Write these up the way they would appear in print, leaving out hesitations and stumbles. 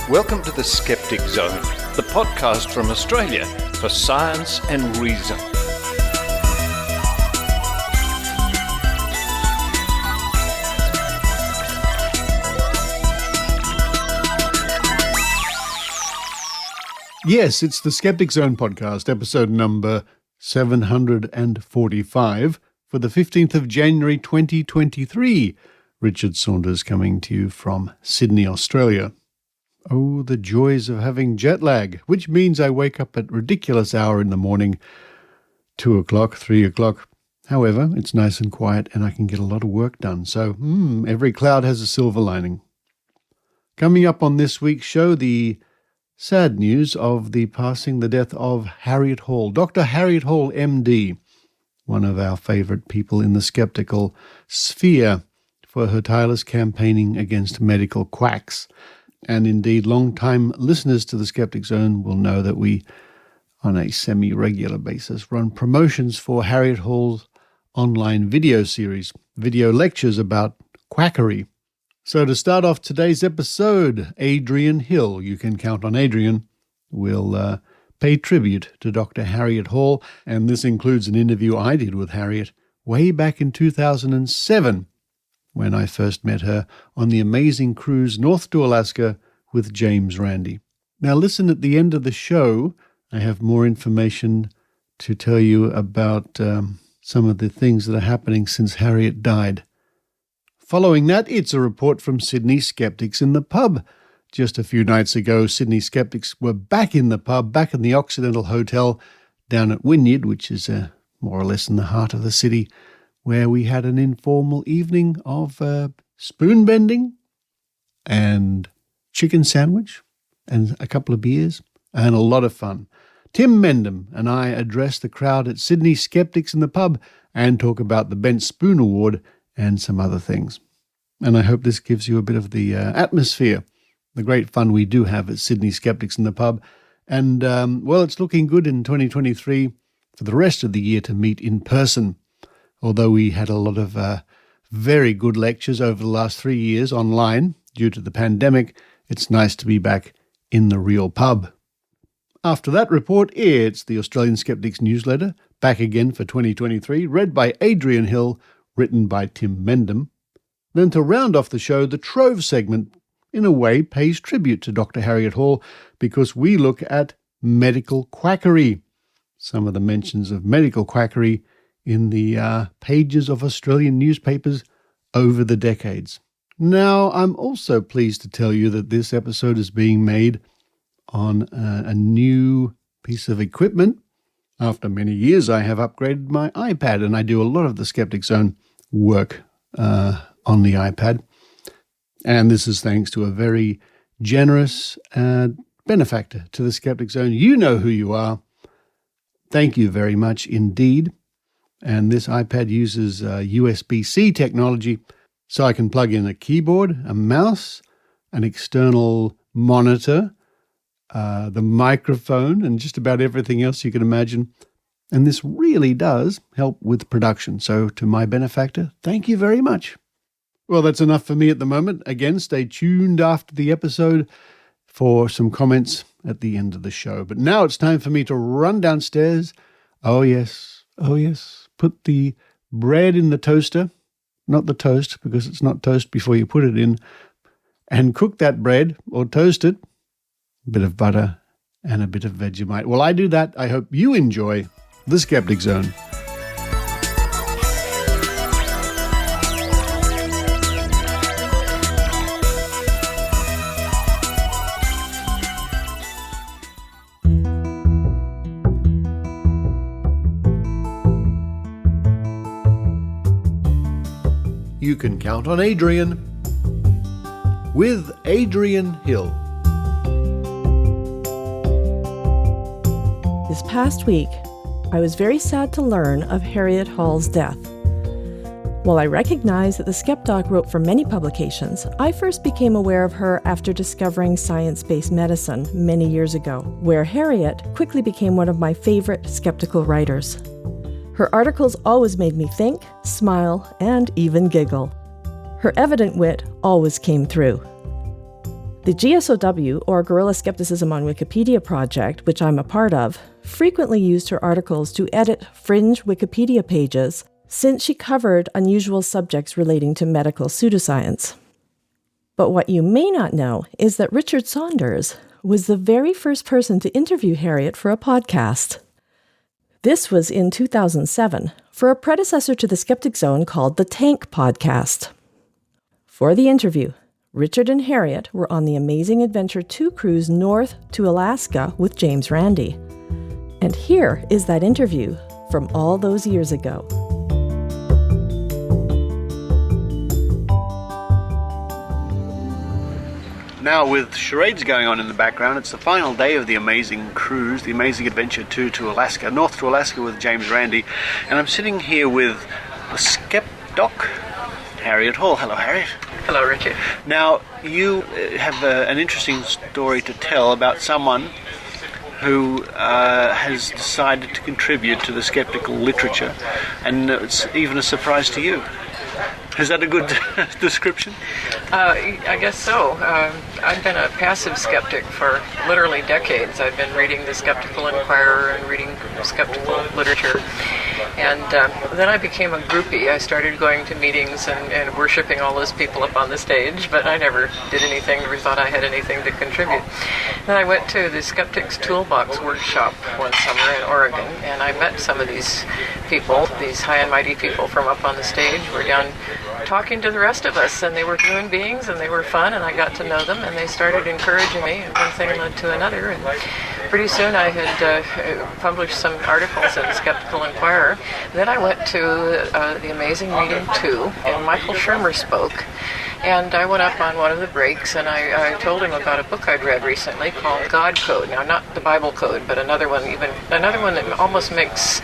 Welcome to the Skeptic Zone, the podcast from Australia for science and reason. Yes, it's the Skeptic Zone podcast, episode number 745 for the 15th of January 2023. Richard Saunders coming to you from Sydney, Australia. Oh, the joys of having jet lag, which means I wake up at a ridiculous hour in the morning, 2 o'clock, 3 o'clock. However, it's nice and quiet and I can get a lot of work done. So, every cloud has a silver lining. Coming up on this week's show, the sad news of the death of Harriet Hall. Dr. Harriet Hall, MD, one of our favourite people in the skeptical sphere for her tireless campaigning against medical quacks. And indeed, long-time listeners to the Skeptic Zone will know that we, on a semi-regular basis, run promotions for Harriet Hall's online video series, video lectures about quackery. So to start off today's episode, Adrienne Hill, you can count on Adrienne, will pay tribute to Dr. Harriet Hall, and this includes an interview I did with Harriet way back in 2007, when I first met her on the amazing cruise north to Alaska with James Randi. Now listen, at the end of the show, I have more information to tell you about some of the things that are happening since Harriet died. Following that, it's a report from Sydney Skeptics in the pub. Just a few nights ago, Sydney Skeptics were back in the pub, back in the Occidental Hotel down at Wynyard, which is more or less in the heart of the city, where we had an informal evening of spoon bending and chicken sandwich and a couple of beers and a lot of fun. Tim Mendham and I address the crowd at Sydney Skeptics in the pub and talk about the Bent Spoon Award and some other things. And I hope this gives you a bit of the atmosphere, the great fun we do have at Sydney Skeptics in the pub. And, it's looking good in 2023 for the rest of the year to meet in person. Although we had a lot of very good lectures over the last 3 years online due to the pandemic, it's nice to be back in the real pub. After that report, it's the Australian Skeptics Newsletter, back again for 2023, read by Adrienne Hill, written by Tim Mendham. Then to round off the show, the Trove segment, in a way, pays tribute to Dr. Harriet Hall because we look at medical quackery, some of the mentions of medical quackery in the pages of Australian newspapers over the decades. Now, I'm also pleased to tell you that this episode is being made on a new piece of equipment. After many years, I have upgraded my iPad, and I do a lot of the Skeptic Zone work on the iPad. And this is thanks to a very generous benefactor to the Skeptic Zone. You know who you are. Thank you very much indeed. And this iPad uses USB-C technology, so I can plug in a keyboard, a mouse, an external monitor, the microphone, and just about everything else you can imagine. And this really does help with production. So to my benefactor, thank you very much. Well, that's enough for me at the moment. Again, stay tuned after the episode for some comments at the end of the show. But now it's time for me to run downstairs. Oh, yes. Put the bread in the toaster, not the toast, because it's not toast before you put it in, and cook that bread or toast it. A bit of butter and a bit of Vegemite. While I do that, I hope you enjoy the Skeptic Zone. You can count on Adrienne with Adrienne Hill. This past week, I was very sad to learn of Harriet Hall's death. While I recognize that the SkepDoc wrote for many publications, I first became aware of her after discovering science-based medicine many years ago, where Harriet quickly became one of my favorite skeptical writers. Her articles always made me think, smile, and even giggle. Her evident wit always came through. The GSOW, or Guerrilla Skepticism on Wikipedia project, which I'm a part of, frequently used her articles to edit fringe Wikipedia pages since she covered unusual subjects relating to medical pseudoscience. But what you may not know is that Richard Saunders was the very first person to interview Harriet for a podcast. This was in 2007 for a predecessor to the Skeptic Zone called the Tank Podcast. For the interview, Richard and Harriet were on the Amazing Adventure 2 cruise north to Alaska with James Randi. And here is that interview from all those years ago. Now, with charades going on in the background, it's the final day of the amazing cruise, the Amazing Adventure 2 to Alaska, north to Alaska with James Randi. And I'm sitting here with the SkepDoc, Harriet Hall. Hello, Harriet. Hello, Richard. Now, you have an interesting story to tell about someone who has decided to contribute to the skeptical literature, and it's even a surprise to you. Is that a good description? I guess so. I've been a passive skeptic for literally decades. I've been reading the Skeptical Inquirer and reading skeptical literature. And then I became a groupie. I started going to meetings and worshiping all those people up on the stage, but I never did anything, never thought I had anything to contribute. Then I went to the Skeptics Toolbox workshop one summer in Oregon, and I met some of these people, these high and mighty people from up on the stage. We're down talking to the rest of us, and they were human beings, and they were fun, and I got to know them, and they started encouraging me, and one thing led to another, and pretty soon I had published some articles in the Skeptical Inquirer. Then I went to the Amazing Meeting 2, and Michael Shermer spoke, and I went up on one of the breaks, and I told him about a book I'd read recently called God Code. Now, not the Bible Code, but another one that almost makes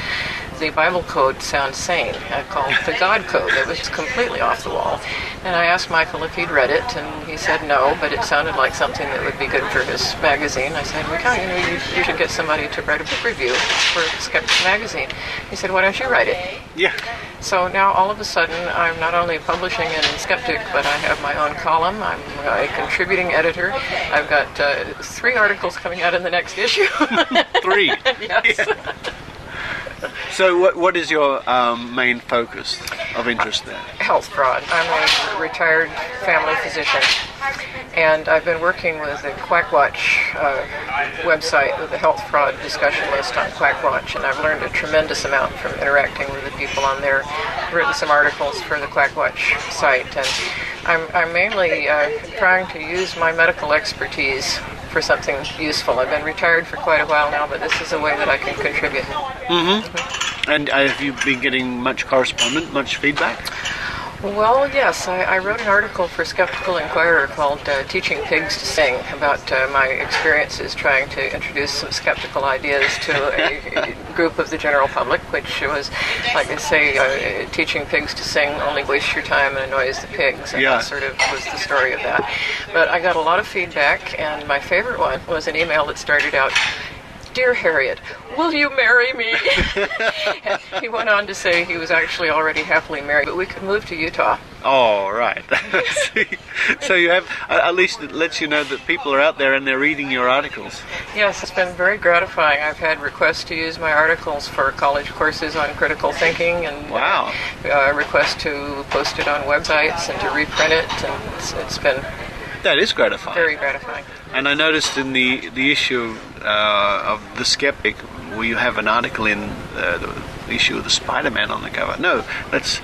the Bible Code sound sane, called the God Code. It was completely off the wall. And I asked Michael if he'd read it, and he said no, but it sounded like something that would be good for his magazine. I said, well, you should get somebody to write a book review for Skeptics magazine. He said, why don't you write it? Yeah. So now all of a sudden I'm not only publishing in Skeptic, but I have my own column. I'm a contributing editor. I've got 3 articles coming out in the next issue. 3? Yes. Yeah. So what is your main focus of interest there? Health fraud. I'm a retired family physician, and I've been working with the Quackwatch website with the health fraud discussion list on Quackwatch, and I've learned a tremendous amount from interacting with the people on there. I've written some articles for the Quackwatch site, and I'm mainly trying to use my medical expertise for something useful. I've been retired for quite a while now, but this is a way that I can contribute. Mm-hmm. And have you been getting much correspondence, much feedback? Well, yes. I wrote an article for Skeptical Inquirer called Teaching Pigs to Sing, about my experiences trying to introduce some skeptical ideas to a group of the general public, which was, like I say, teaching pigs to sing only wastes your time and annoys the pigs, and that sort of was the story of that. But I got a lot of feedback, and my favorite one was an email that started out, "Dear Harriet, will you marry me?" And he went on to say he was actually already happily married, but we could move to Utah. Oh, right. So you have, at least it lets you know that people are out there and they're reading your articles. Yes, it's been very gratifying. I've had requests to use my articles for college courses on critical thinking, and requests to post it on websites and to reprint it, and it's been that is gratifying. Very gratifying. And I noticed in the issue of The Skeptic, where you have an article in the issue of the Spider-Man on the cover. No, that's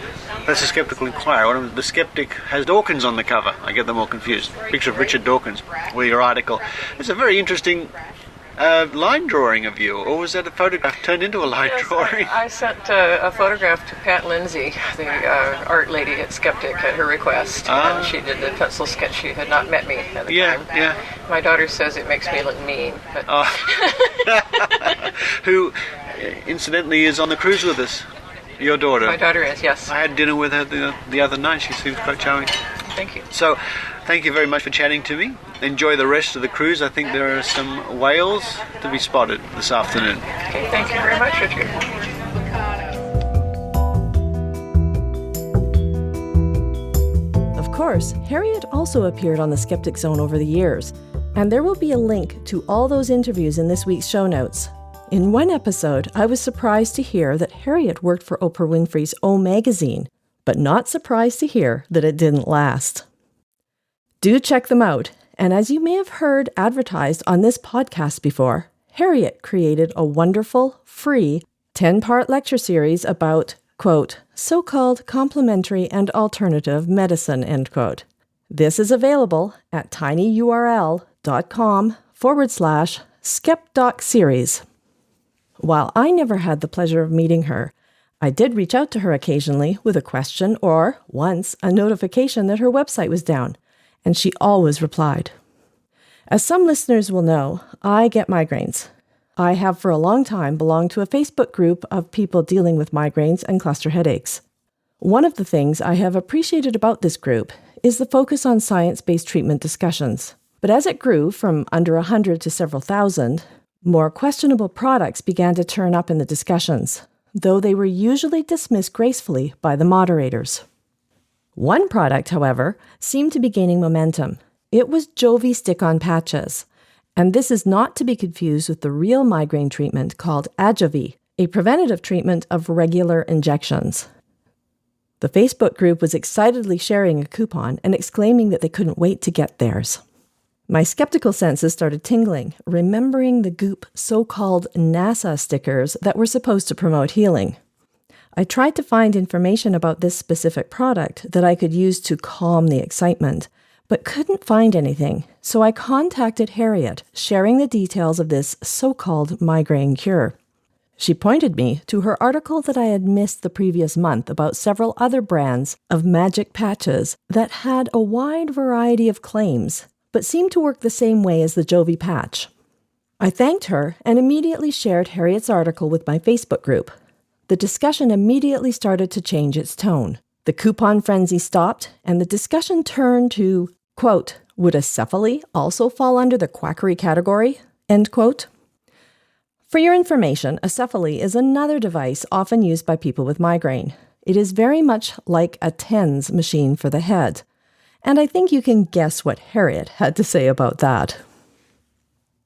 a Skeptical Inquirer. The Skeptic has Dawkins on the cover. I get them all confused. Picture of Richard Dawkins, where your article. It's a very interesting line drawing of you, or was that a photograph turned into a line drawing? I sent a photograph to Pat Lindsay, the art lady at Skeptic, at her request, and she did the pencil sketch. She had not met me at the time. Yeah. My daughter says it makes me look mean. But who, incidentally, is on the cruise with us. Your daughter. My daughter is, yes. I had dinner with her the other night. She seems quite charming. Thank you. So, thank you very much for chatting to me. Enjoy the rest of the cruise. I think there are some whales to be spotted this afternoon. Okay, thank you very much, Richard. Of course, Harriet also appeared on the Skeptic Zone over the years, and there will be a link to all those interviews in this week's show notes. In one episode, I was surprised to hear that Harriet worked for Oprah Winfrey's O magazine, but not surprised to hear that it didn't last. Do check them out, and as you may have heard advertised on this podcast before, Harriet created a wonderful, free, 10-part lecture series about, quote, so-called complementary and alternative medicine, end quote. This is available at tinyurl.com/SkepDoc series. While I never had the pleasure of meeting her, I did reach out to her occasionally with a question or, once, a notification that her website was down, and she always replied. As some listeners will know, I get migraines. I have for a long time belonged to a Facebook group of people dealing with migraines and cluster headaches. One of the things I have appreciated about this group is the focus on science-based treatment discussions. But as it grew from under 100 to several thousand, more questionable products began to turn up in the discussions, though they were usually dismissed gracefully by the moderators. One product, however, seemed to be gaining momentum. It was Jovi stick-on patches. And this is not to be confused with the real migraine treatment called Ajovy, a preventative treatment of regular injections. The Facebook group was excitedly sharing a coupon and exclaiming that they couldn't wait to get theirs. My skeptical senses started tingling, remembering the goop so-called NASA stickers that were supposed to promote healing. I tried to find information about this specific product that I could use to calm the excitement, but couldn't find anything, so I contacted Harriet, sharing the details of this so-called migraine cure. She pointed me to her article that I had missed the previous month about several other brands of magic patches that had a wide variety of claims, but seemed to work the same way as the Jovi patch. I thanked her and immediately shared Harriet's article with my Facebook group. The discussion immediately started to change its tone. The coupon frenzy stopped, and the discussion turned to, quote, would acephaly also fall under the quackery category, end quote. For your information, acephaly is another device often used by people with migraine. It is very much like a TENS machine for the head. And I think you can guess what Harriet had to say about that.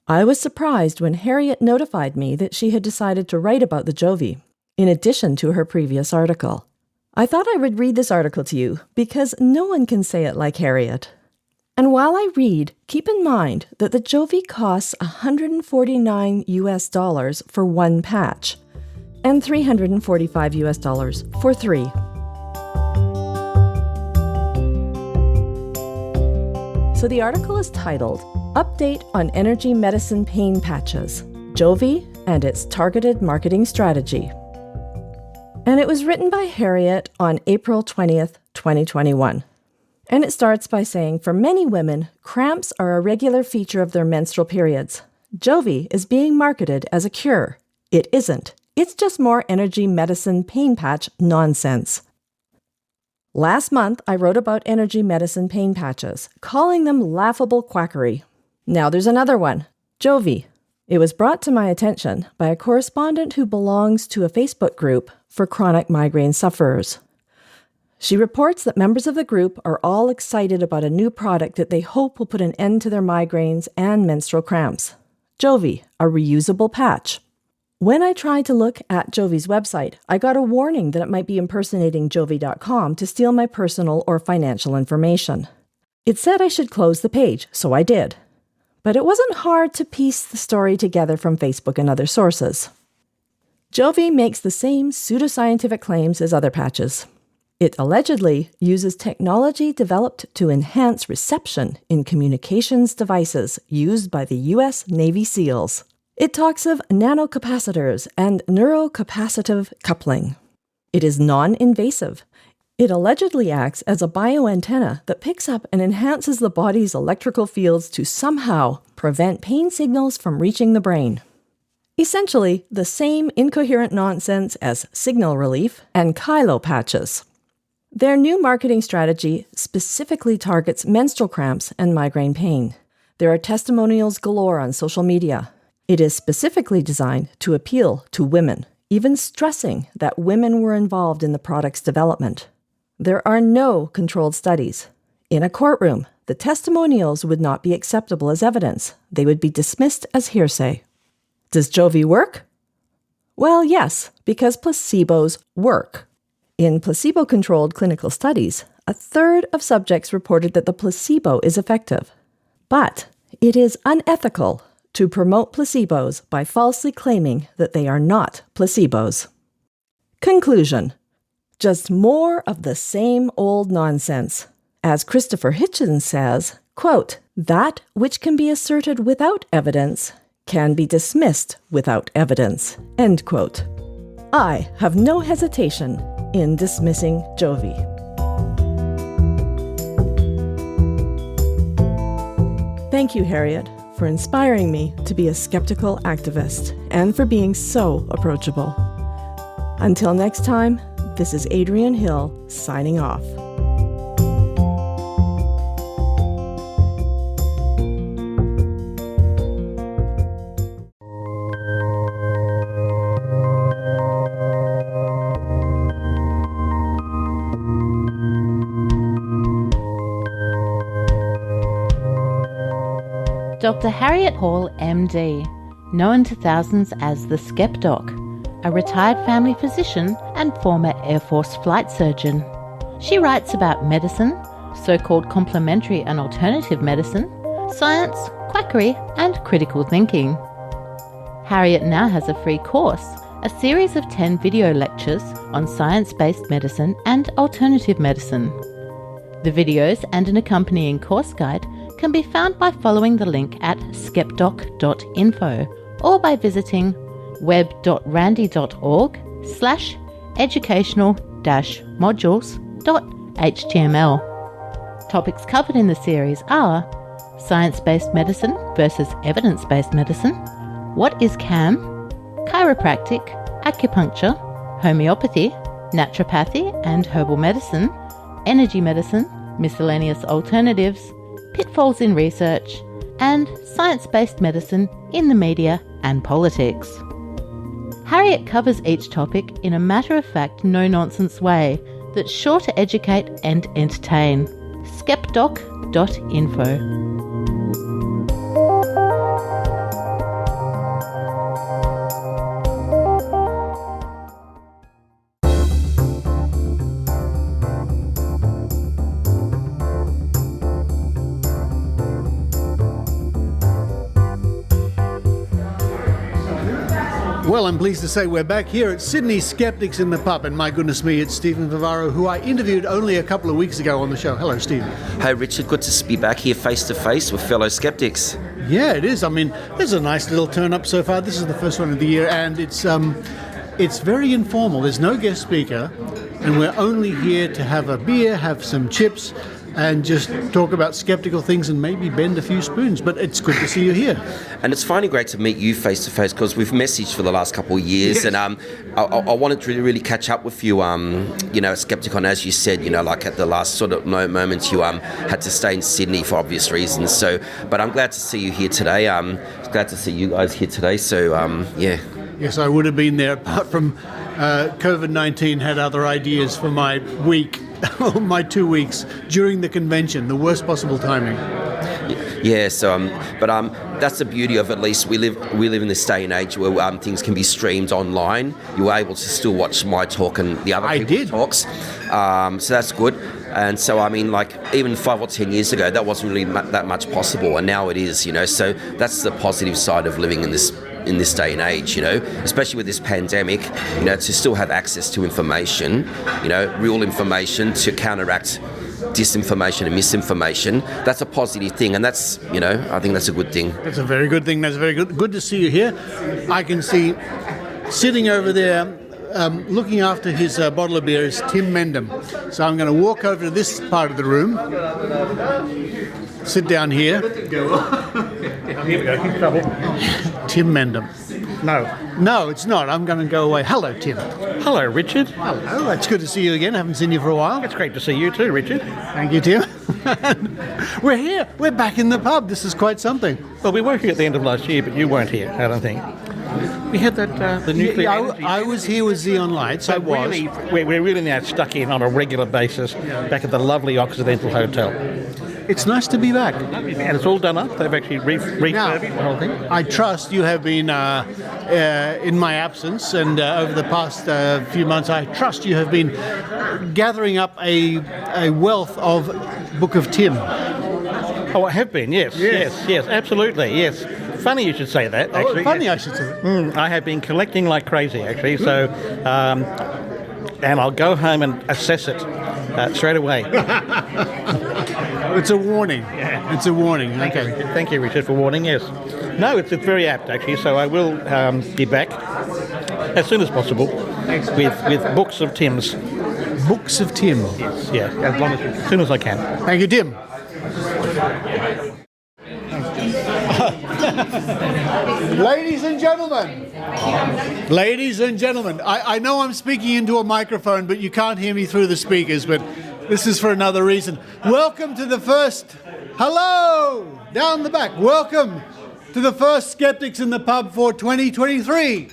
I was surprised when Harriet notified me that she had decided to write about the Jovi, in addition to her previous article. I thought I would read this article to you because no one can say it like Harriet. And while I read, keep in mind that the Jovi costs $149 for one patch and $345 for 3. So the article is titled, Update on Energy Medicine Pain Patches, Jovi and its Targeted Marketing Strategy. And it was written by Harriet on April 20th, 2021. And it starts by saying, for many women, cramps are a regular feature of their menstrual periods. Jovi is being marketed as a cure. It isn't. It's just more energy medicine pain patch nonsense. Last month, I wrote about energy medicine pain patches, calling them laughable quackery. Now there's another one, Jovi. It was brought to my attention by a correspondent who belongs to a Facebook group for chronic migraine sufferers. She reports that members of the group are all excited about a new product that they hope will put an end to their migraines and menstrual cramps. Jovi, a reusable patch. When I tried to look at Jovi's website, I got a warning that it might be impersonating Jovi.com to steal my personal or financial information. It said I should close the page, so I did. But it wasn't hard to piece the story together from Facebook and other sources. Jovi makes the same pseudoscientific claims as other patches. It allegedly uses technology developed to enhance reception in communications devices used by the U.S. Navy SEALs. It talks of nanocapacitors and neurocapacitive coupling. It is non-invasive. It allegedly acts as a bioantenna that picks up and enhances the body's electrical fields to somehow prevent pain signals from reaching the brain. Essentially, the same incoherent nonsense as signal relief and Kylo patches. Their new marketing strategy specifically targets menstrual cramps and migraine pain. There are testimonials galore on social media. It is specifically designed to appeal to women, even stressing that women were involved in the product's development. There are no controlled studies. In a courtroom, the testimonials would not be acceptable as evidence. They would be dismissed as hearsay. Does Jovie work? Well, yes, because placebos work. In placebo-controlled clinical studies, a third of subjects reported that the placebo is effective. But it is unethical to promote placebos by falsely claiming that they are not placebos. Conclusion. Just more of the same old nonsense. As Christopher Hitchens says, quote, "That which can be asserted without evidence can be dismissed without evidence," end quote. I have no hesitation in dismissing Jovie. Thank you, Harriet, for inspiring me to be a skeptical activist and for being so approachable. Until next time, this is Adrienne Hill signing off. Dr. Harriet Hall, MD, known to thousands as the SkepDoc, a retired family physician and former Air Force flight surgeon. She writes about medicine, so-called complementary and alternative medicine, science, quackery, and critical thinking. Harriet now has a free course, a series of 10 video lectures on science-based medicine and alternative medicine. The videos and an accompanying course guide can be found by following the link at skepdoc.info or by visiting web.randy.org/educational-modules.html. Topics covered in the series are science-based medicine versus evidence-based medicine, what is CAM, chiropractic, acupuncture, homeopathy, naturopathy and herbal medicine, energy medicine, miscellaneous alternatives, pitfalls in research, and science-based medicine in the media and politics. Harriet covers each topic in a matter-of-fact, no-nonsense way that's sure to educate and entertain. skepdoc.info. Well, I'm pleased to say we're back here at Sydney Skeptics in the pub, and my goodness me, it's Stephen Bavaro, who I interviewed only a couple of weeks ago on the show. Hello, Stephen. Hey, Richard, good to be back here face-to-face with fellow skeptics. Yeah, it is. I mean, there's a nice little turn-up so far. This is the first one of the year, and it's very informal. There's no guest speaker, and we're only here to have a beer, have some chips, and just talk about skeptical things and maybe bend a few spoons. But it's good to see you here. And it's finally great to meet you face to face because we've messaged for the last couple of years. Yes. And I wanted to really catch up with you, at Skepticon, as you said, like at the last sort of moments you had to stay in Sydney for obvious reasons. So, but I'm glad to see you here today. Glad to see you guys here today. So, yeah. Yes, I would have been there apart from COVID-19 had other ideas for my week. My 2 weeks during the convention, the worst possible timing. Yeah, but that's the beauty of, at least we live in this day and age where things can be streamed online. You were able to still watch my talk and the other people's talks. So that's good. And so, I mean, like, even 5 or 10 years ago, that wasn't really that much possible, and now it is, so that's the positive side of living in this day and age, especially with this pandemic, to still have access to information, real information to counteract disinformation and misinformation. That's a positive thing, and that's, I think that's a good thing. That's a very good thing. That's very good. Good to see you here. I can see sitting over there, looking after his bottle of beer is Tim Mendham. So I'm going to walk over to this part of the room, sit down here. Here we go, keep trouble. Tim Mendham. No, it's not. I'm going to go away. Hello, Tim. Hello, Richard. Hello. It's good to see you again. I haven't seen you for a while. It's great to see you too, Richard. Thank you, Tim. We're here. We're back in the pub. This is quite something. Well, we were here at the end of last year, but you weren't here, I don't think. We had that, the nuclear energy. I was here with Xeon Lights. So really, we're really now stuck in on a regular basis back at the lovely Occidental Hotel. It's nice to be back. And it's all done up. They've actually refurbished the whole thing. I trust you have been, in my absence and over the past few months, I trust you have been gathering up a wealth of Book of Tim. Oh, I have been, yes, absolutely, yes. Funny you should say that, actually. Oh, funny I should say that. I have been collecting like crazy, actually, so, and I'll go home and assess it straight away. It's a warning. It's a warning. Okay. Thank you, Richard, for warning, yes. No, it's very apt, actually, so I will be back as soon as possible with books of Tim's. Books of Tim. Yes, as soon as I can. Thank you, Tim. Ladies and gentlemen, I know I'm speaking into a microphone, but you can't hear me through the speakers, but this is for another reason. Welcome to the first, hello, down the back, welcome to the first Skeptics in the Pub for 2023.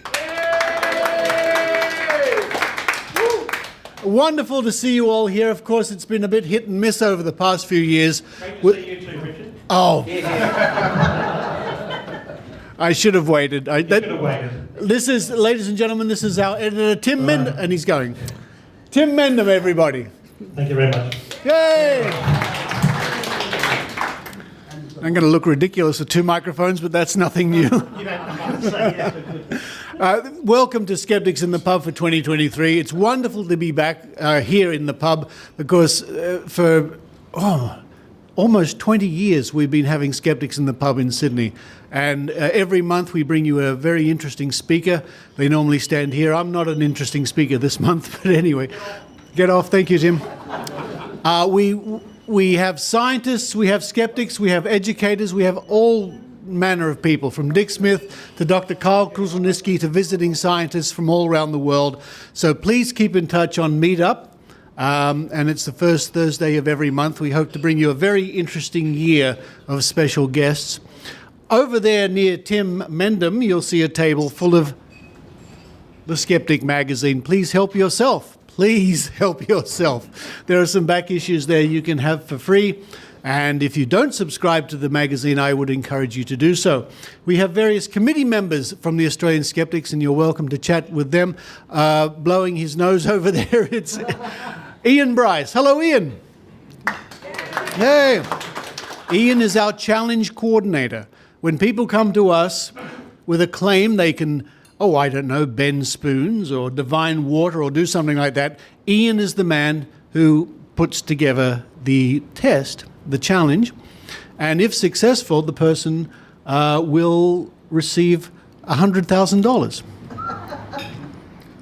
Wonderful to see you all here. Of course, it's been a bit hit and miss over the past few years. Great to see you too, Richard. Oh. I should have waited. This is, ladies and gentlemen, this is our editor, Tim Mendham, and he's going. Tim Mendham, everybody. Thank you very much. Yay! I'm going to look ridiculous with two microphones, but that's nothing new. Welcome to Skeptics in the Pub for 2023. It's wonderful to be back here in the pub because for almost 20 years we've been having Skeptics in the Pub in Sydney. And every month we bring you a very interesting speaker. They normally stand here. I'm not an interesting speaker this month, but anyway. Get off. Thank you, Tim. We have scientists, we have skeptics, we have educators, we have all manner of people, from Dick Smith to Dr. Carl Kruszelnicki to visiting scientists from all around the world. So please keep in touch on Meetup. And it's the first Thursday of every month. We hope to bring you a very interesting year of special guests. Over there near Tim Mendham, you'll see a table full of the Skeptic magazine. Please help yourself. Please help yourself. There are some back issues there you can have for free. And if you don't subscribe to the magazine, I would encourage you to do so. We have various committee members from the Australian Skeptics, and you're welcome to chat with them. Blowing his nose over there, it's Ian Bryce. Hello, Ian. Hey. Ian is our challenge coordinator. When people come to us with a claim, they can, bend spoons or divine water or do something like that. Ian is the man who puts together the test, the challenge, and if successful, the person will receive $100,000.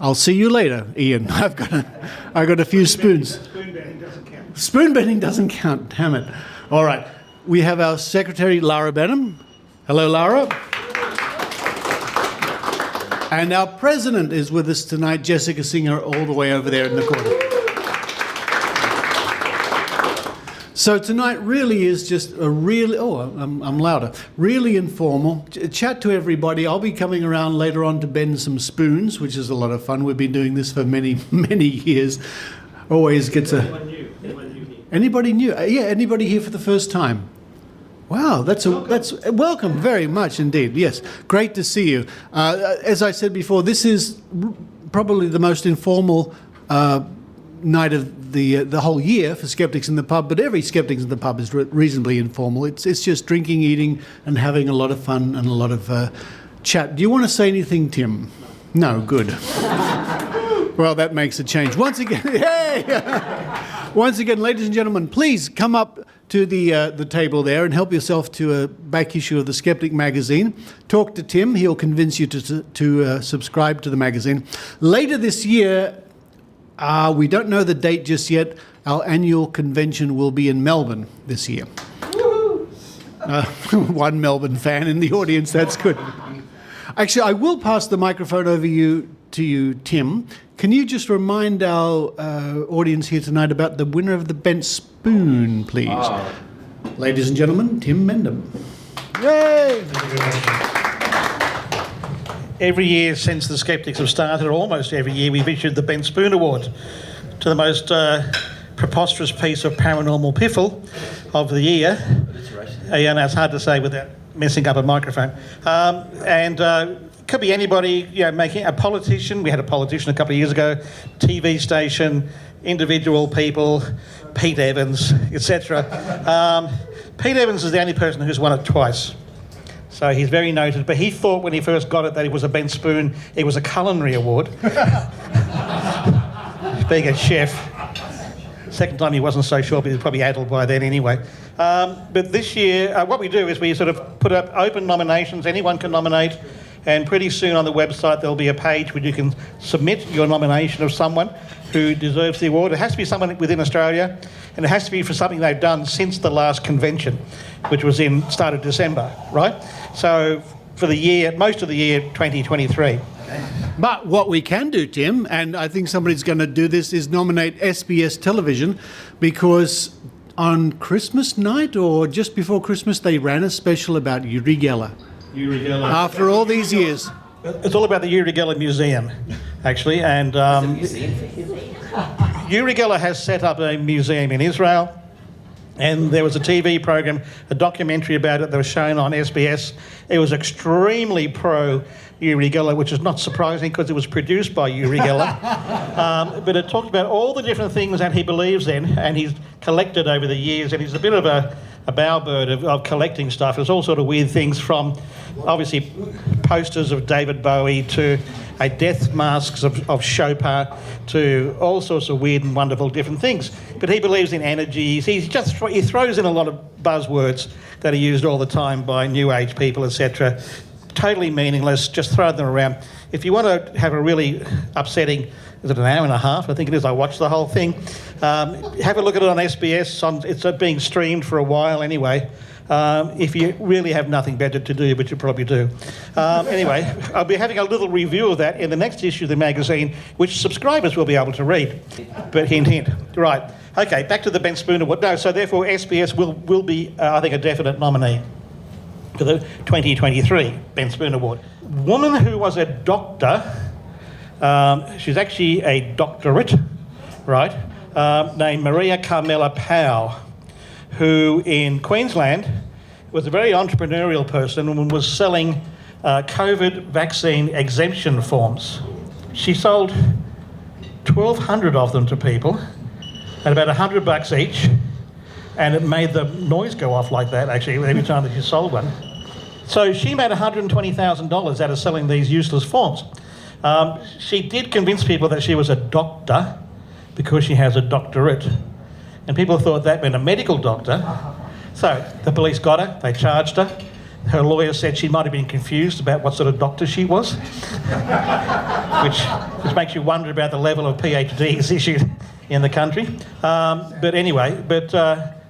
I'll see you later, Ian. I've got a few spoons. Spoon bending doesn't count. Spoon bending doesn't count, damn it. All right, we have our secretary, Lara Benham. Hello, Lara. And our president is with us tonight, Jessica Singer, all the way over there in the corner. So tonight really is just a really, I'm louder, really informal. Chat to everybody. I'll be coming around later on to bend some spoons, which is a lot of fun. We've been doing this for many, many years. Always gets a... Anyone new here? Anybody new? Yeah, anybody here for the first time? Wow, that's welcome very much indeed. Yes, great to see you. As I said before, this is probably the most informal night of the whole year for Skeptics in the Pub, but every Skeptics in the Pub is reasonably informal. It's just drinking, eating, and having a lot of fun and a lot of chat. Do you want to say anything, Tim? No, good. Well, that makes a change. Once again, ladies and gentlemen, please come up to the table there and help yourself to a back issue of the Skeptic magazine. Talk to Tim. He'll convince you to subscribe to the magazine. Later this year, we don't know the date just yet. Our annual convention will be in Melbourne this year. One Melbourne fan in the audience. That's good. Actually, I will pass the microphone over to you, Tim. Can you just remind our audience here tonight about the winner of the bent spoon, please? Ladies and gentlemen, Tim Mendham. Yay! every year since the Skeptics have started, or almost every year, we've issued the Ben Spoon Award to the most preposterous piece of paranormal piffle of the year. Yeah, no, it's hard to say without messing up a microphone. Could be anybody, making a politician. We had a politician a couple of years ago, TV station, individual people, Pete Evans, etc. Pete Evans is the only person who's won it twice. So he's very noted. But he thought when he first got it that it was a Ben Spoon, it was a culinary award. Being a chef. Second time he wasn't so sure, but he was probably addled by then anyway. But this year, what we do is we sort of put up open nominations. Anyone can nominate. And pretty soon on the website there'll be a page where you can submit your nomination of someone who deserves the award. It has to be someone within Australia, and it has to be for something they've done since the last convention, which was started December, right? So for the year, most of the year 2023. But what we can do, Tim, and I think somebody's going to do this, is nominate SBS Television, because on Christmas night or just before Christmas they ran a special about Uri Geller. After all these years. It's all about the Uri Geller Museum, actually, and Uri Geller has set up a museum in Israel, and there was a TV program, a documentary about it that was shown on SBS. It was extremely pro Uri Geller, which is not surprising because it was produced by Uri Geller. But it talked about all the different things that he believes in, and he's collected over the years, and he's a bit of a bowerbird of collecting stuff. There's all sort of weird things, from obviously posters of David Bowie to death masks of Chopin to all sorts of weird and wonderful different things. But he believes in energies. He throws in a lot of buzzwords that are used all the time by New Age people, etc. Totally meaningless, just throw them around. If you want to have a really upsetting, is it an hour and a half? I think it is. I watched the whole thing. Have a look at it on SBS. It's being streamed for a while anyway. If you really have nothing better to do, but you probably do. Anyway, I'll be having a little review of that in the next issue of the magazine, which subscribers will be able to read. But hint, hint. Right. Okay, back to the Ben Spoon Award. No, so therefore SBS will be, I think, a definite nominee for the 2023 Ben Spoon Award. Woman who was a doctor, she's actually a doctorate, right, named Maria Carmela Powell, who in Queensland was a very entrepreneurial person and was selling COVID vaccine exemption forms. She sold 1,200 of them to people at about $100 each, and it made the noise go off like that, actually, every time that you sold one. So she made $120,000 out of selling these useless forms. She did convince people that she was a doctor because she has a doctorate. And people thought that meant a medical doctor. So the police got her, they charged her. Her lawyer said she might have been confused about what sort of doctor she was, which makes you wonder about the level of PhDs issued in the country. But anyway,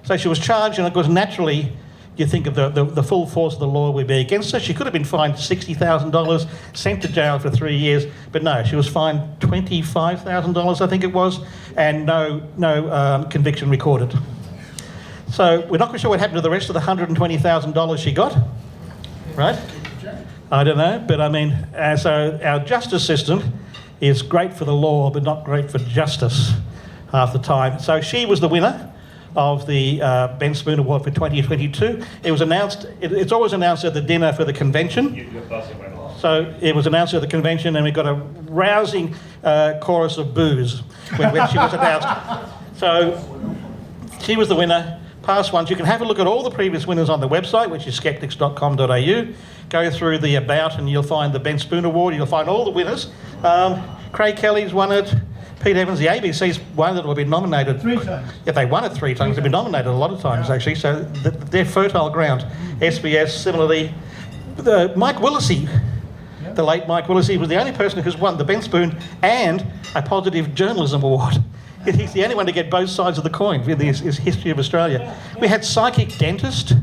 so she was charged, and of course naturally you think of the full force of the law would be against her. She could have been fined $60,000, sent to jail for 3 years, but no, she was fined $25,000, I think it was, and no conviction recorded. So we're not quite sure what happened to the rest of the $120,000 she got, right? I don't know, but I mean, so our justice system is great for the law, but not great for justice half the time. So she was the winner of the Ben Spoon Award for 2022. It was announced, it's always announced at the dinner for the convention. So it was announced at the convention, and we got a rousing chorus of boos when she was announced. So she was the winner. Past ones, you can have a look at all the previous winners on the website, which is skeptics.com.au. Go through the about and you'll find the Ben Spoon Award. You'll find all the winners. Craig Kelly's won it. Pete Evans, the ABC's won it or been nominated 3 times. Yeah, they won it 3 times. They've been nominated a lot of times, actually, so they're fertile ground. SBS, similarly. Mike Willesee, the late Mike Willesee, was the only person who's won the Ben Spoon and a Positive Journalism Award. He's the only one to get both sides of the coin in his history of Australia. We had Psychic Dentist,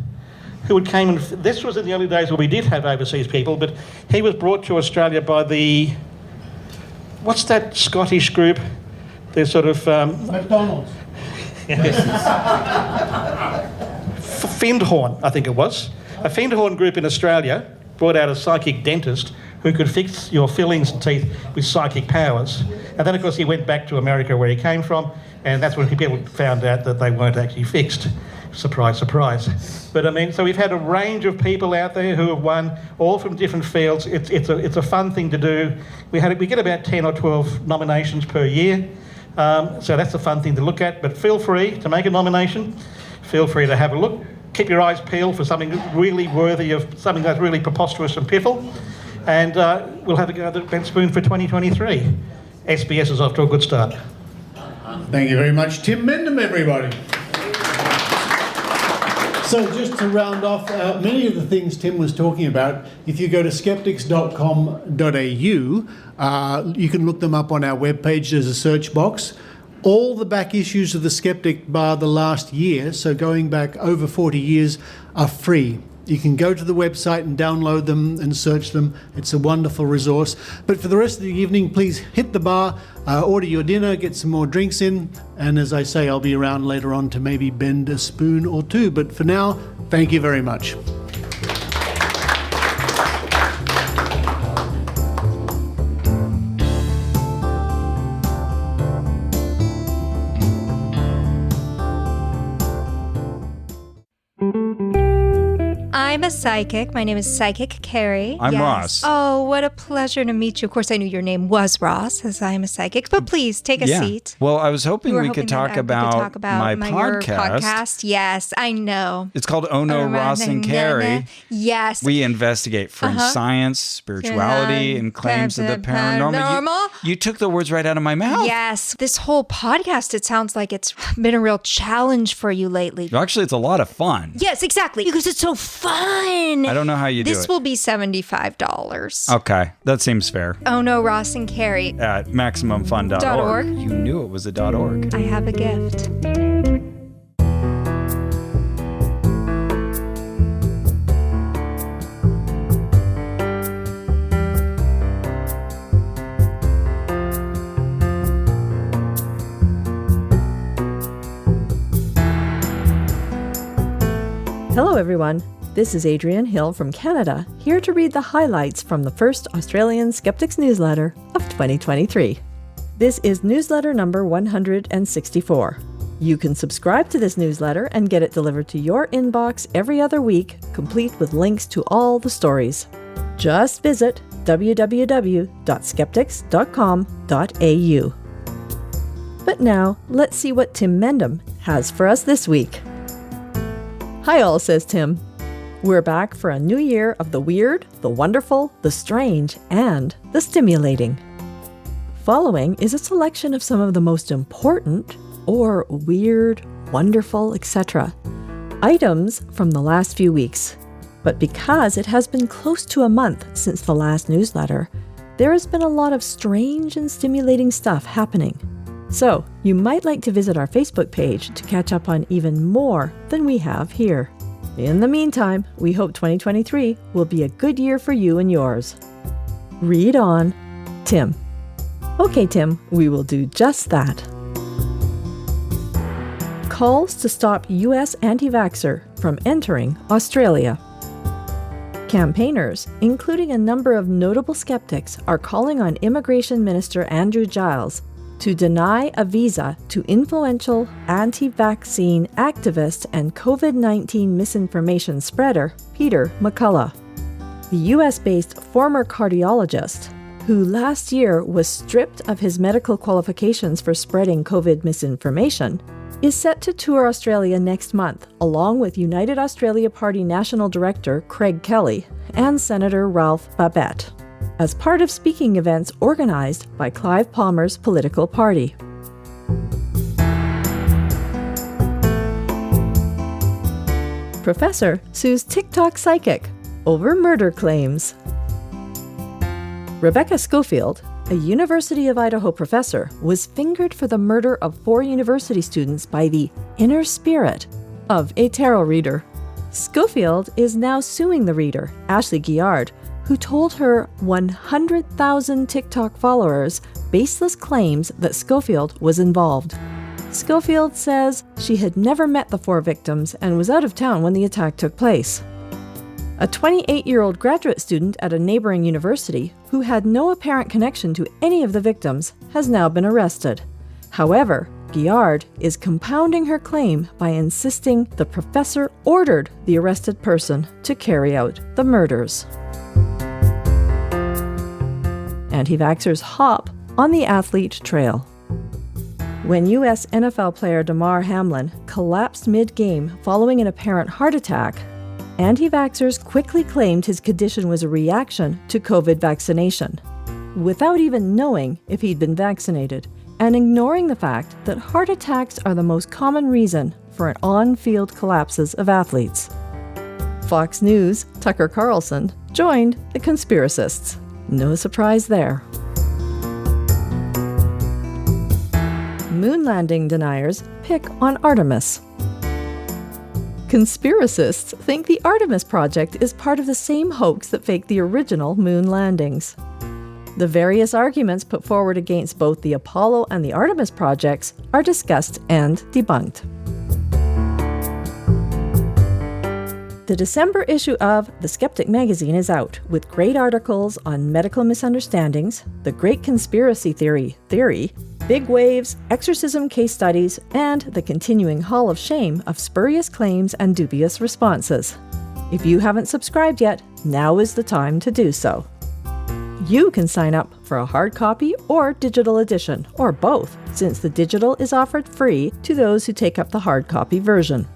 who came and... This was in the early days where we did have overseas people, but he was brought to Australia by the... What's that Scottish group? They're sort of... McDonald's. Findhorn, I think it was. A Findhorn group in Australia brought out a psychic dentist who could fix your fillings and teeth with psychic powers. And then, of course, he went back to America where he came from, and that's when people found out that they weren't actually fixed. Surprise, surprise. But I mean, so we've had a range of people out there who have won, all from different fields. It's a fun thing to do. We get about 10 or 12 nominations per year. So that's a fun thing to look at. But feel free to make a nomination. Feel free to have a look. Keep your eyes peeled for something really worthy of something that's really preposterous and piffle. And we'll have a go at the Ben Spoon for 2023. SBS is off to a good start. Thank you very much, Tim Mendham, everybody. So just to round off, many of the things Tim was talking about, if you go to skeptics.com.au, you can look them up on our webpage. There's a search box. All the back issues of The Skeptic bar the last year, so going back over 40 years, are free. You can go to the website and download them and search them. It's a wonderful resource. But for the rest of the evening, please hit the bar, order your dinner, get some more drinks in. And as I say, I'll be around later on to maybe bend a spoon or two. But for now, thank you very much. I'm a psychic. My name is Psychic Carrie. I'm Ross. Oh, what a pleasure to meet you. Of course, I knew your name was Ross, as I am a psychic. But please, take a seat. Well, I was hoping we could talk about my your podcast. podcast. Yes, I know. It's called Oh No, Ross and Carrie. Yes. We investigate fringe science, spirituality, and claims of the paranormal. You took the words right out of my mouth. Yes. This whole podcast, it sounds like it's been a real challenge for you lately. Actually, it's a lot of fun. Yes, exactly. Because it's so fun. I don't know how you do it. This will be $75. Okay, that seems fair. Oh no, Ross and Carrie. At MaximumFun.org. You knew it was a .org. I have a gift. Hello, everyone. This is Adrienne Hill from Canada, here to read the highlights from the first Australian Skeptics Newsletter of 2023. This is newsletter number 164. You can subscribe to this newsletter and get it delivered to your inbox every other week, complete with links to all the stories. Just visit www.skeptics.com.au. But now, let's see what Tim Mendham has for us this week. Hi all, says Tim. We're back for a new year of the weird, the wonderful, the strange, and the stimulating. Following is a selection of some of the most important, or weird, wonderful, etc. items from the last few weeks. But because it has been close to a month since the last newsletter, there has been a lot of strange and stimulating stuff happening. So, you might like to visit our Facebook page to catch up on even more than we have here. In the meantime, we hope 2023 will be a good year for you and yours. Read on, Tim. Okay, Tim, we will do just that. Calls to stop U.S. anti-vaxxer from entering Australia. Campaigners, including a number of notable skeptics, are calling on Immigration Minister Andrew Giles to deny a visa to influential anti-vaccine activist and COVID-19 misinformation spreader, Peter McCullough. The US-based former cardiologist, who last year was stripped of his medical qualifications for spreading COVID misinformation, is set to tour Australia next month, along with United Australia Party National Director Craig Kelly and Senator Ralph Babet, as part of speaking events organized by Clive Palmer's political party. Professor sues TikTok psychic over murder claims. Rebecca Schofield, a University of Idaho professor, was fingered for the murder of 4 university students by the inner spirit of a tarot reader. Schofield is now suing the reader, Ashley Guillard, who told her 100,000 TikTok followers baseless claims that Schofield was involved. Schofield says she had never met the 4 victims and was out of town when the attack took place. A 28-year-old graduate student at a neighboring university who had no apparent connection to any of the victims has now been arrested. However, Guillard is compounding her claim by insisting the professor ordered the arrested person to carry out the murders. Anti-vaxxers hop on the athlete trail. When U.S. NFL player Damar Hamlin collapsed mid-game following an apparent heart attack, anti-vaxxers quickly claimed his condition was a reaction to COVID vaccination, without even knowing if he'd been vaccinated, and ignoring the fact that heart attacks are the most common reason for an on-field collapses of athletes. Fox News' Tucker Carlson joined the conspiracists. No surprise there. Moon landing deniers pick on Artemis. Conspiracists think the Artemis project is part of the same hoax that faked the original moon landings. The various arguments put forward against both the Apollo and the Artemis projects are discussed and debunked. The December issue of The Skeptic magazine is out, with great articles on medical misunderstandings, the Great Conspiracy Theory, big waves, exorcism case studies, and the continuing Hall of Shame of spurious claims and dubious responses. If you haven't subscribed yet, now is the time to do so. You can sign up for a hard copy or digital edition, or both, since the digital is offered free to those who take up the hard copy version.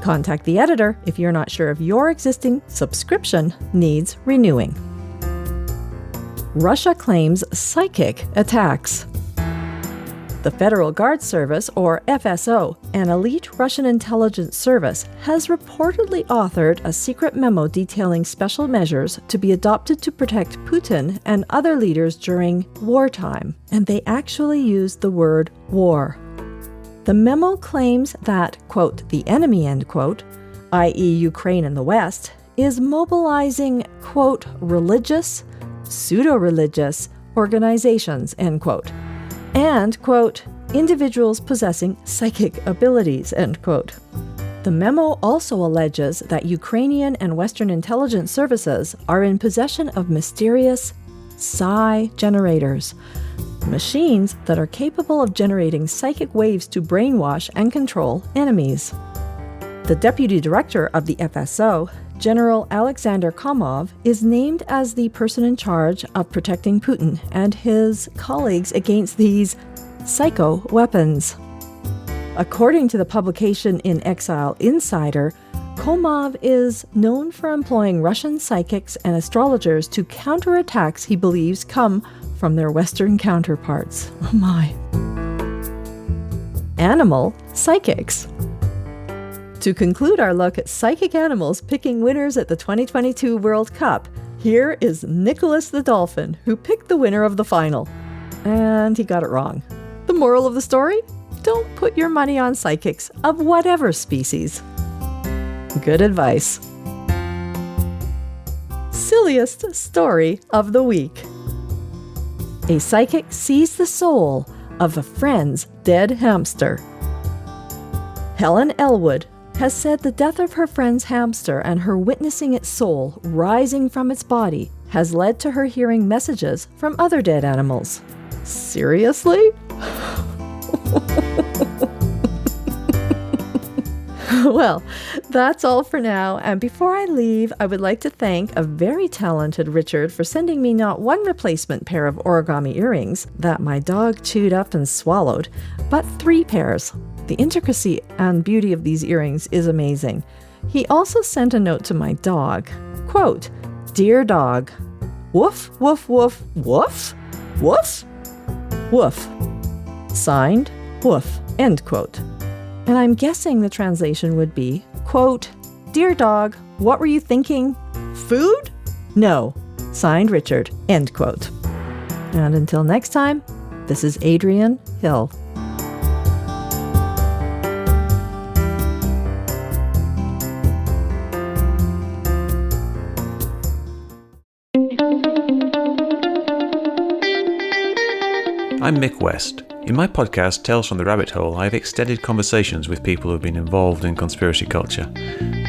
Contact the editor if you're not sure if your existing subscription needs renewing. Russia claims psychic attacks. The Federal Guard Service, or FSO, an elite Russian intelligence service, has reportedly authored a secret memo detailing special measures to be adopted to protect Putin and other leaders during wartime, and they actually used the word war. The memo claims that, quote, the enemy, end quote, i.e. Ukraine and the West, is mobilizing, quote, religious, pseudo-religious organizations, end quote, and, quote, individuals possessing psychic abilities, end quote. The memo also alleges that Ukrainian and Western intelligence services are in possession of mysterious psi generators, machines that are capable of generating psychic waves to brainwash and control enemies. The deputy director of the FSO, General Alexander Komov, is named as the person in charge of protecting Putin and his colleagues against these psycho weapons. According to the publication In Exile Insider, Komov is known for employing Russian psychics and astrologers to counter attacks he believes come from their Western counterparts. Oh my. Animal psychics. To conclude our look at psychic animals picking winners at the 2022 World Cup, here is Nicholas the dolphin, who picked the winner of the final. And he got it wrong. The moral of the story? Don't put your money on psychics of whatever species. Good advice. Silliest story of the week. A psychic sees the soul of a friend's dead hamster. Helen Elwood has said the death of her friend's hamster and her witnessing its soul rising from its body has led to her hearing messages from other dead animals. Seriously? Well, that's all for now, and before I leave, I would like to thank a very talented Richard for sending me not one replacement pair of origami earrings that my dog chewed up and swallowed, but 3 pairs. The intricacy and beauty of these earrings is amazing. He also sent a note to my dog. Quote, "Dear dog, woof, woof, woof, woof, woof, woof. Signed, Woof," end quote. And I'm guessing the translation would be, quote, "Dear dog, what were you thinking? Food? No. Signed Richard," end quote. And until next time, this is Adrienne Hill. I'm Mick West. In my podcast, Tales from the Rabbit Hole, I have extended conversations with people who have been involved in conspiracy culture.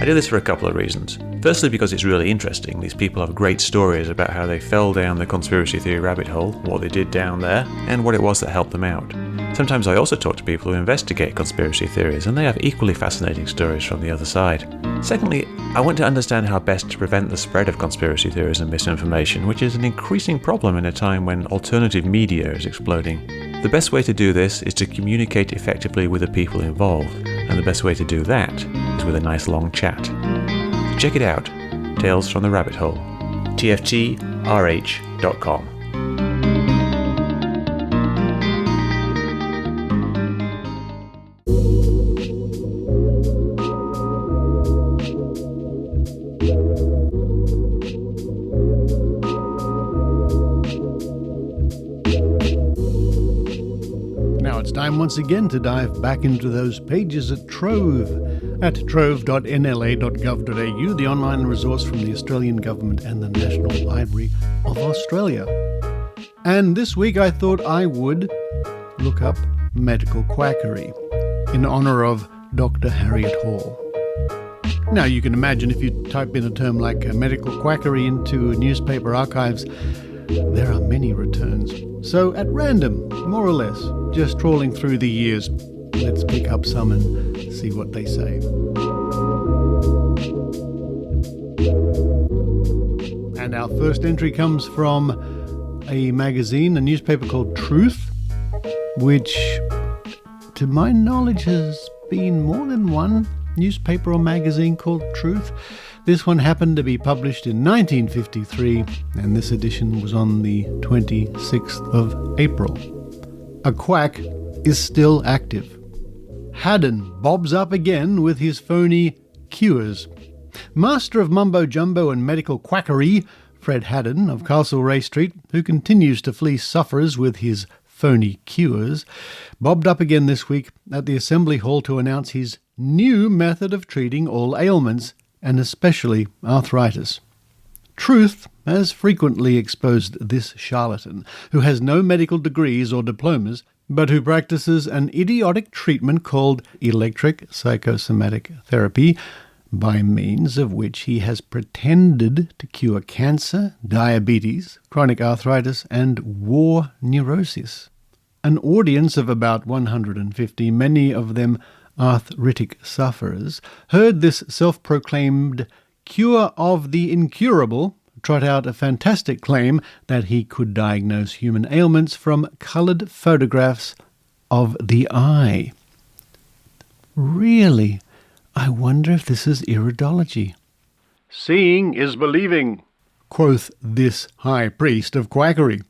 I do this for a couple of reasons. Firstly, because it's really interesting. These people have great stories about how they fell down the conspiracy theory rabbit hole, what they did down there, and what it was that helped them out. Sometimes I also talk to people who investigate conspiracy theories, and they have equally fascinating stories from the other side. Secondly, I want to understand how best to prevent the spread of conspiracy theories and misinformation, which is an increasing problem in a time when alternative media is exploding. The best way to do this is to communicate effectively with the people involved, and the best way to do that is with a nice long chat. Check it out, Tales from the Rabbit Hole, tftrh.com. Once again to dive back into those pages at Trove, at trove.nla.gov.au, the online resource from the Australian Government and the National Library of Australia. And this week I thought I would look up medical quackery in honour of Dr. Harriet Hall. Now you can imagine if you type in a term like medical quackery into newspaper archives, there are many returns. So at random, more or less, just trawling through the years, let's pick up some and see what they say. And our first entry comes from a magazine, a newspaper called Truth, which, to my knowledge, has been more than one newspaper or magazine called Truth. This one happened to be published in 1953, and this edition was on the 26th of April. A quack is still active. Haddon bobs up again with his phony cures. Master of mumbo-jumbo and medical quackery, Fred Haddon of Castlereagh Street, who continues to fleece sufferers with his phony cures, bobbed up again this week at the Assembly Hall to announce his new method of treating all ailments, and especially arthritis. Truth has frequently exposed this charlatan, who has no medical degrees or diplomas, but who practices an idiotic treatment called electric psychosomatic therapy, by means of which he has pretended to cure cancer, diabetes, chronic arthritis, and war neurosis. An audience of about 150, many of them arthritic sufferers, heard this self-proclaimed cure of the incurable trot out a fantastic claim that he could diagnose human ailments from coloured photographs of the eye. Really? I wonder if this is iridology. Seeing is believing, quoth this high priest of quackery.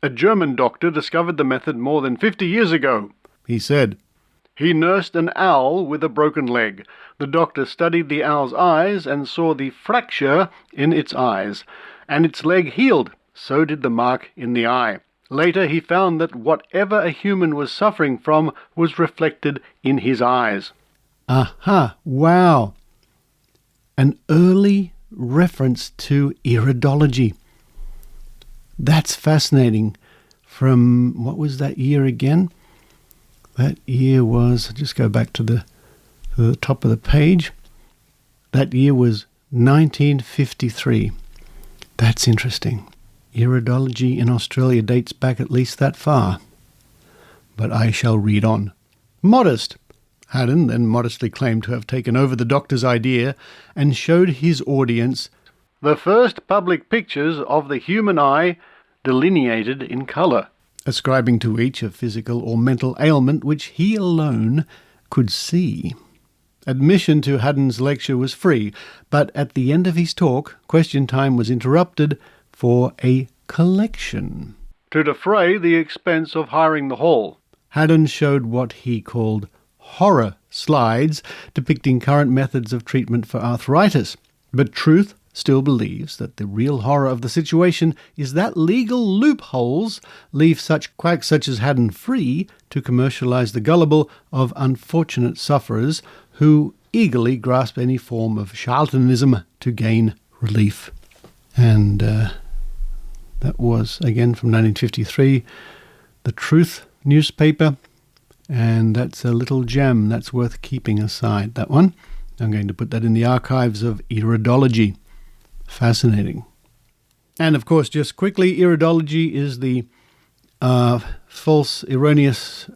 A German doctor discovered the method more than 50 years ago, he said. He nursed an owl with a broken leg. The doctor studied the owl's eyes and saw the fracture in its eyes, and its leg healed. So did the mark in the eye. Later he found that whatever a human was suffering from was reflected in his eyes. Aha, wow. An early reference to iridology. That's fascinating. From, what was that year again? That year was, just go back to the top of the page. That year was 1953. That's interesting. Iridology in Australia dates back at least that far. But I shall read on. Modest. Haddon then modestly claimed to have taken over the doctor's idea and showed his audience the first public pictures of the human eye delineated in colour, ascribing to each a physical or mental ailment which he alone could see. Admission to Haddon's lecture was free, but at the end of his talk, question time was interrupted for a collection. To defray the expense of hiring the hall. Haddon showed what he called horror slides depicting current methods of treatment for arthritis, but Truth still believes that the real horror of the situation is that legal loopholes leave such quacks such as Haddon free to commercialise the gullible of unfortunate sufferers who eagerly grasp any form of charlatanism to gain relief. And that was, again, from 1953, the Truth newspaper, and that's a little gem that's worth keeping aside, that one. I'm going to put that in the archives of iridology. Fascinating. And of course, just quickly, iridology is the false, erroneous,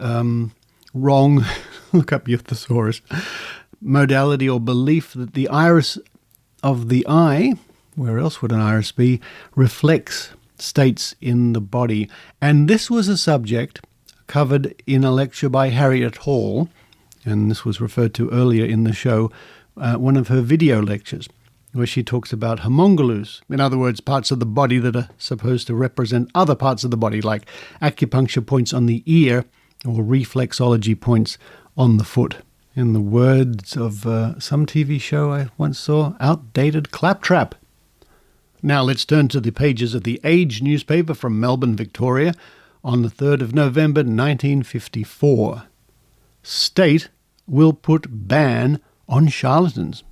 wrong, look up your thesaurus, modality or belief that the iris of the eye, where else would an iris be, reflects states in the body. And this was a subject covered in a lecture by Harriet Hall, and this was referred to earlier in the show, one of her video lectures, where she talks about homunculus, in other words, parts of the body that are supposed to represent other parts of the body, like acupuncture points on the ear or reflexology points on the foot. In the words of some TV show I once saw, outdated claptrap. Now let's turn to the pages of the Age newspaper from Melbourne, Victoria, on the 3rd of November 1954. State will put ban on charlatans.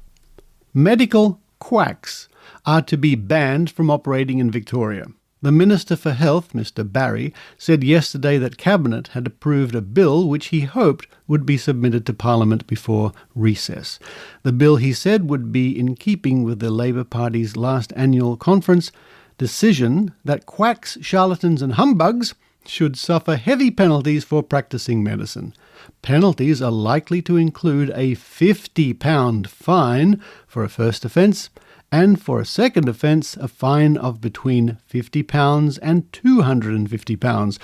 Medical quacks are to be banned from operating in Victoria. The Minister for Health, Mr Barry, said yesterday that Cabinet had approved a bill which he hoped would be submitted to Parliament before recess. The bill, he said, would be in keeping with the Labor Party's last annual conference decision that quacks, charlatans and humbugs should suffer heavy penalties for practising medicine. Penalties are likely to include a £50 fine for a first offence, and for a second offence, a fine of between £50 and £250,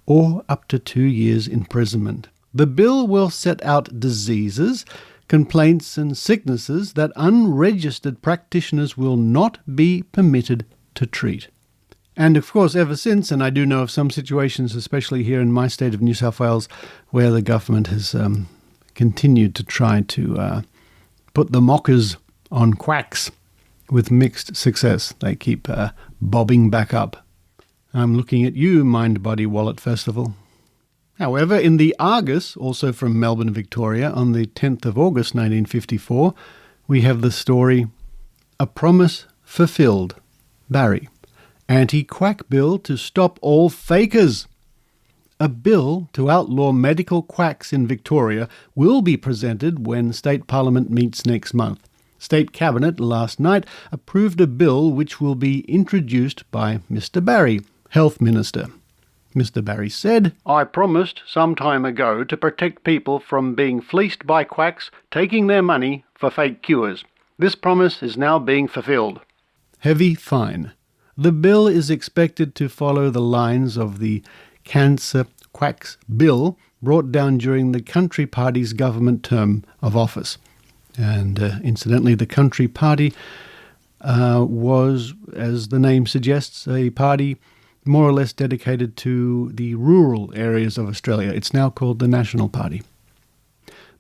or up to 2 years imprisonment. The bill will set out diseases, complaints and sicknesses that unregistered practitioners will not be permitted to treat. And of course, ever since, and I do know of some situations, especially here in my state of New South Wales, where the government has continued to try to put the mockers on quacks with mixed success. They keep bobbing back up. I'm looking at you, Mind Body Wallet Festival. However, in the Argus, also from Melbourne, Victoria, on the 10th of August 1954, we have the story, A Promise Fulfilled, Barry. Anti-quack bill to stop all fakers. A bill to outlaw medical quacks in Victoria will be presented when State Parliament meets next month. State Cabinet last night approved a bill which will be introduced by Mr Barry, Health Minister. Mr Barry said, I promised some time ago to protect people from being fleeced by quacks taking their money for fake cures. This promise is now being fulfilled. Heavy fine. The bill is expected to follow the lines of the Cancer Quacks Bill brought down during the Country Party's government term of office. And incidentally, the Country Party was, as the name suggests, a party more or less dedicated to the rural areas of Australia. It's now called the National Party.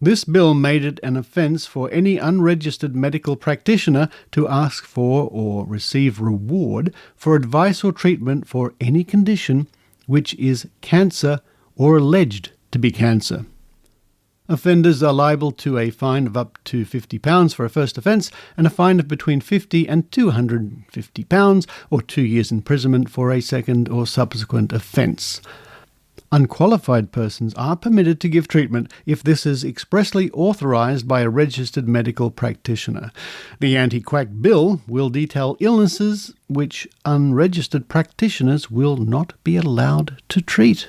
This bill made it an offence for any unregistered medical practitioner to ask for or receive reward for advice or treatment for any condition which is cancer or alleged to be cancer. Offenders are liable to a fine of up to £50 for a first offence and a fine of between £50 and £250 or 2 years imprisonment for a second or subsequent offence. Unqualified persons are permitted to give treatment if this is expressly authorised by a registered medical practitioner. The anti-quack bill will detail illnesses which unregistered practitioners will not be allowed to treat.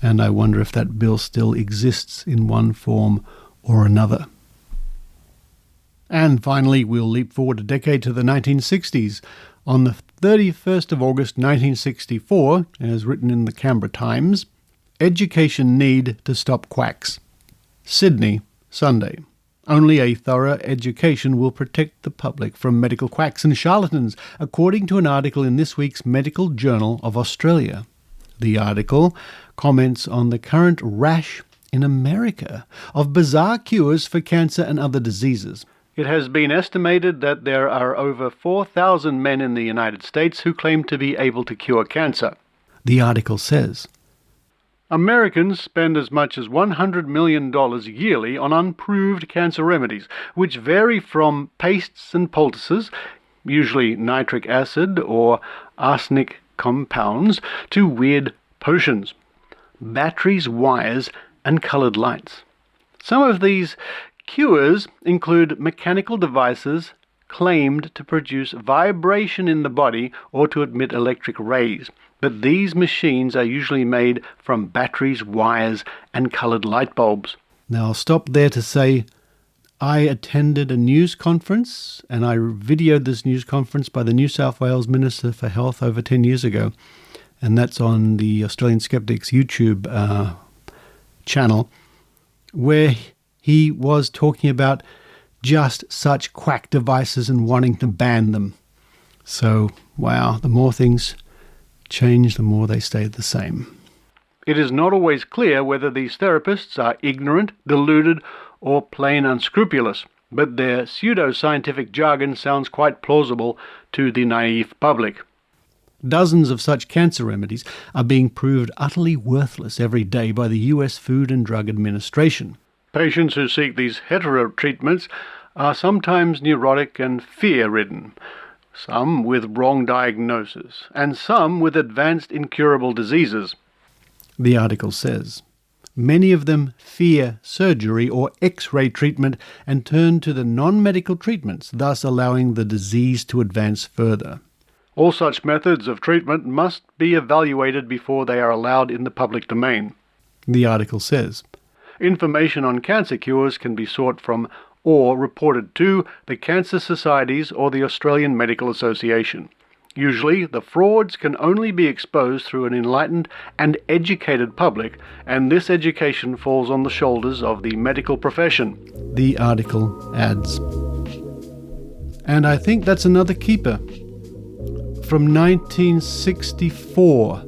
And I wonder if that bill still exists in one form or another. And finally, we'll leap forward a decade to the 1960s. On the 31st of August 1964, as written in the Canberra Times, Education Need to Stop Quacks. Sydney, Sunday. Only a thorough education will protect the public from medical quacks and charlatans, according to an article in this week's Medical Journal of Australia. The article comments on the current rash in America of bizarre cures for cancer and other diseases. It has been estimated that there are over 4,000 men in the United States who claim to be able to cure cancer. The article says, Americans spend as much as $100 million yearly on unproved cancer remedies, which vary from pastes and poultices, usually nitric acid or arsenic compounds, to weird potions, batteries, wires, and coloured lights. Some of these Cures include mechanical devices claimed to produce vibration in the body or to emit electric rays, but these machines are usually made from batteries, wires, and coloured light bulbs. Now, I'll stop there to say I attended a news conference, and I videoed this news conference by the New South Wales Minister for Health over 10 years ago, and that's on the Australian Skeptics YouTube channel, where he was talking about just such quack devices and wanting to ban them. So, wow, the more things change, the more they stay the same. It is not always clear whether these therapists are ignorant, deluded, or plain unscrupulous, but their pseudo-scientific jargon sounds quite plausible to the naive public. Dozens of such cancer remedies are being proved utterly worthless every day by the US Food and Drug Administration. Patients who seek these hetero treatments are sometimes neurotic and fear-ridden, some with wrong diagnosis, and some with advanced incurable diseases. The article says, many of them fear surgery or X-ray treatment and turn to the non-medical treatments, thus allowing the disease to advance further. All such methods of treatment must be evaluated before they are allowed in the public domain. The article says, information on cancer cures can be sought from or reported to the Cancer Societies or the Australian Medical Association. Usually, the frauds can only be exposed through an enlightened and educated public, and this education falls on the shoulders of the medical profession. The article adds, and I think that's another keeper. From 1964.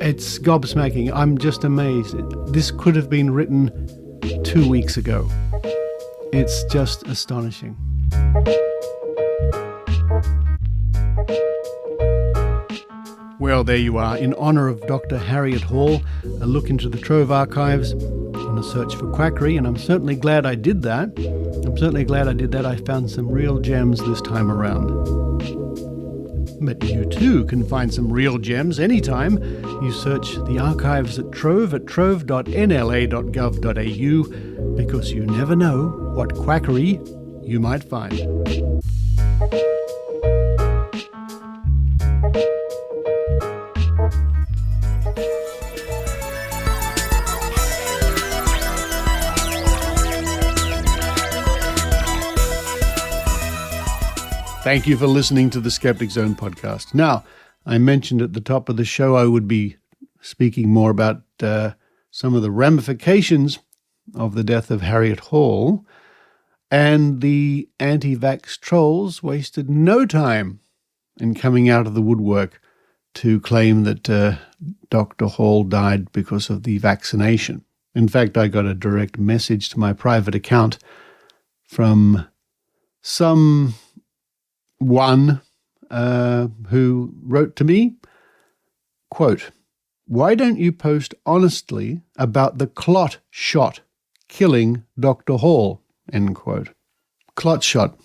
It's gobsmacking. I'm just amazed. This could have been written 2 weeks ago. It's just astonishing. Well, there you are. In honour of Dr. Harriet Hall, a look into the Trove archives and a search for Quackery, and I'm certainly glad I did that. I found some real gems this time around. But you too can find some real gems anytime. You search the archives at trove.nla.gov.au, because you never know what quackery you might find. Thank you for listening to the Skeptic Zone podcast. Now, I mentioned at the top of the show I would be speaking more about some of the ramifications of the death of Harriet Hall, and the anti-vax trolls wasted no time in coming out of the woodwork to claim that Dr. Hall died because of the vaccination. In fact, I got a direct message to my private account from someone who wrote to me, quote, "Why don't you post honestly about the clot shot killing Dr. Hall?" End quote. Clot shot.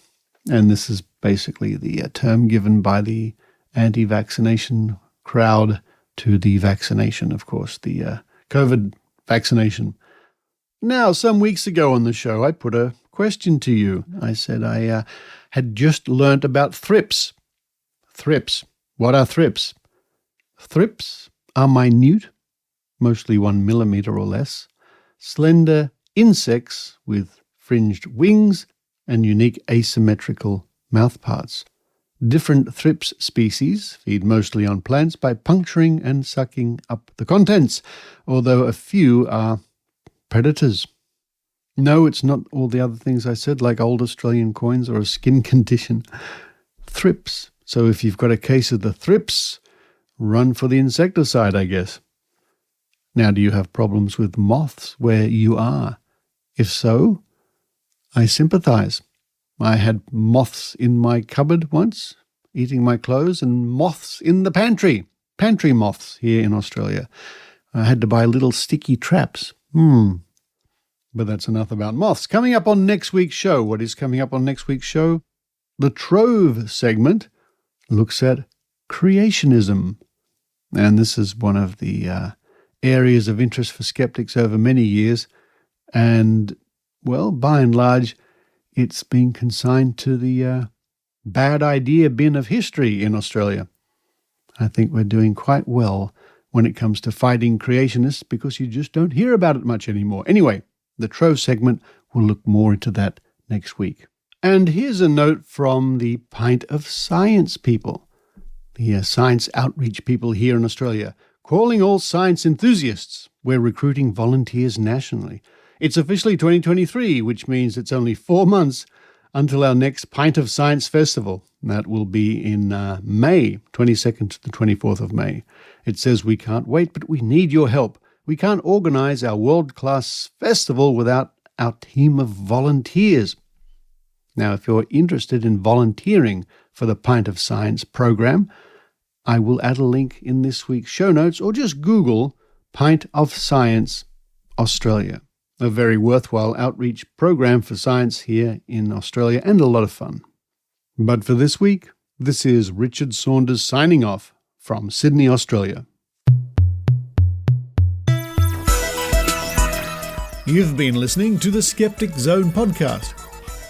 And this is basically the term given by the anti-vaccination crowd to the vaccination, of course, the COVID vaccination. Now, some weeks ago on the show, I put a question to you. I said I had just learnt about thrips. Thrips. What are thrips? Thrips are minute, mostly 1 millimeter or less, slender insects with fringed wings and unique asymmetrical mouthparts. Different thrips species feed mostly on plants by puncturing and sucking up the contents, although a few are predators. No, it's not all the other things I said, like old Australian coins or a skin condition. Thrips. So if you've got a case of the thrips, run for the insecticide, I guess. Now, do you have problems with moths where you are? If so, I sympathize. I had moths in my cupboard once, eating my clothes, and moths in the pantry. Pantry moths here in Australia. I had to buy little sticky traps. But that's enough about moths. Coming up on next week's show. What is coming up on next week's show? The Trove segment looks at creationism. And this is one of the areas of interest for skeptics over many years. And, well, by and large, it's been consigned to the bad idea bin of history in Australia. I think we're doing quite well when it comes to fighting creationists because you just don't hear about it much anymore. Anyway, the Trove segment will look more into that next week. And here's a note from the Pint of Science people, the science outreach people here in Australia, calling all science enthusiasts. We're recruiting volunteers nationally. It's officially 2023, which means it's only 4 months until our next Pint of Science Festival. That will be in May, 22nd to the 24th of May. It says we can't wait, but we need your help. We can't organise our world-class festival without our team of volunteers. Now, if you're interested in volunteering for the Pint of Science program, I will add a link in this week's show notes, or just Google Pint of Science Australia. A very worthwhile outreach program for science here in Australia and a lot of fun. But for this week, this is Richard Saunders signing off from Sydney, Australia. You've been listening to the Skeptic Zone podcast.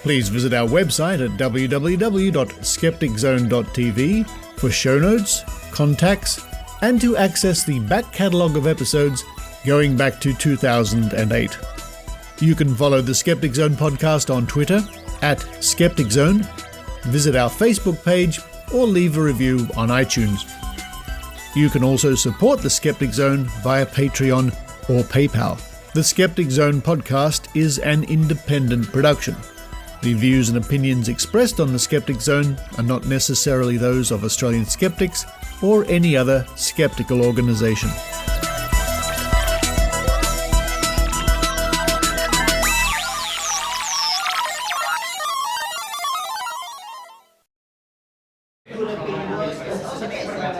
Please visit our website at www.skepticzone.tv for show notes, contacts, and to access the back catalogue of episodes going back to 2008. You can follow the Skeptic Zone podcast on Twitter at Skeptic Zone, visit our Facebook page, or leave a review on iTunes. You can also support the Skeptic Zone via Patreon or PayPal. The Skeptic Zone podcast is an independent production. The views and opinions expressed on the Skeptic Zone are not necessarily those of Australian Skeptics or any other skeptical organisation.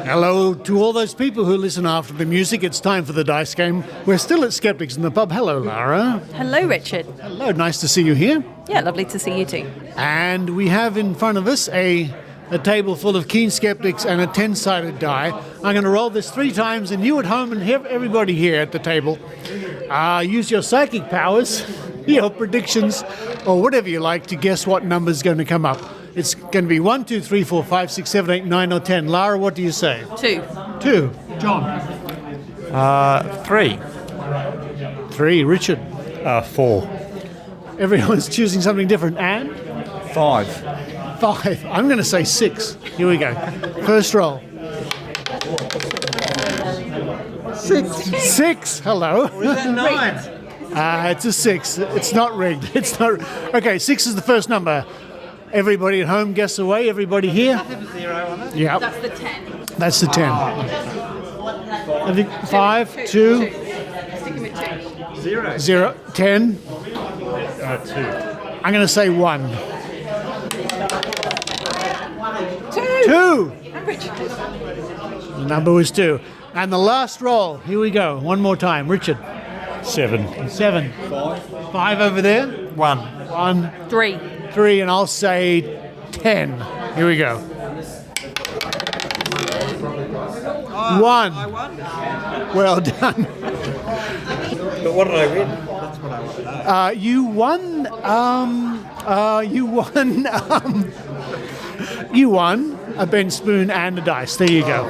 Hello to all those people who listen after the music. It's time for the dice game. We're still at Skeptics in the pub. Hello, Lara. Hello, Richard. Hello, nice to see you here. Yeah, lovely to see you too. And we have in front of us a table full of keen skeptics and a 10-sided die. I'm going to roll this 3 times, and you at home and everybody here at the table, use your psychic powers, your predictions, or whatever you like to guess what number's going to come up. It's going to be 1, 2, 3, 4, 5, 6, 7, 8, 9, or 10. Lara, what do you say? 2. 2. John? 3. 3. Richard? 4. Everyone's choosing something different. Anne? 5. 5. I'm going to say 6. Here we go. First roll. 6. 6. Hello. Or is that 9? It's a 6. It's not rigged. It's not. Okay, 6 is the first number. Everybody at home guess away. Everybody here? Yeah. That's the 10. That's the 10. I think 5, 2. Sticking with 2. 0. 10. 2. I'm going to say 1. 2. The number was 2. And the last roll. Here we go. One more time. Richard. 7. 7. 5 over there. 1. 1. 3. 3, and I'll say 10. Here we go. 1. I won. Well done. But what did I win? That's what I want to know. You won a bench spoon and a dice. There you go.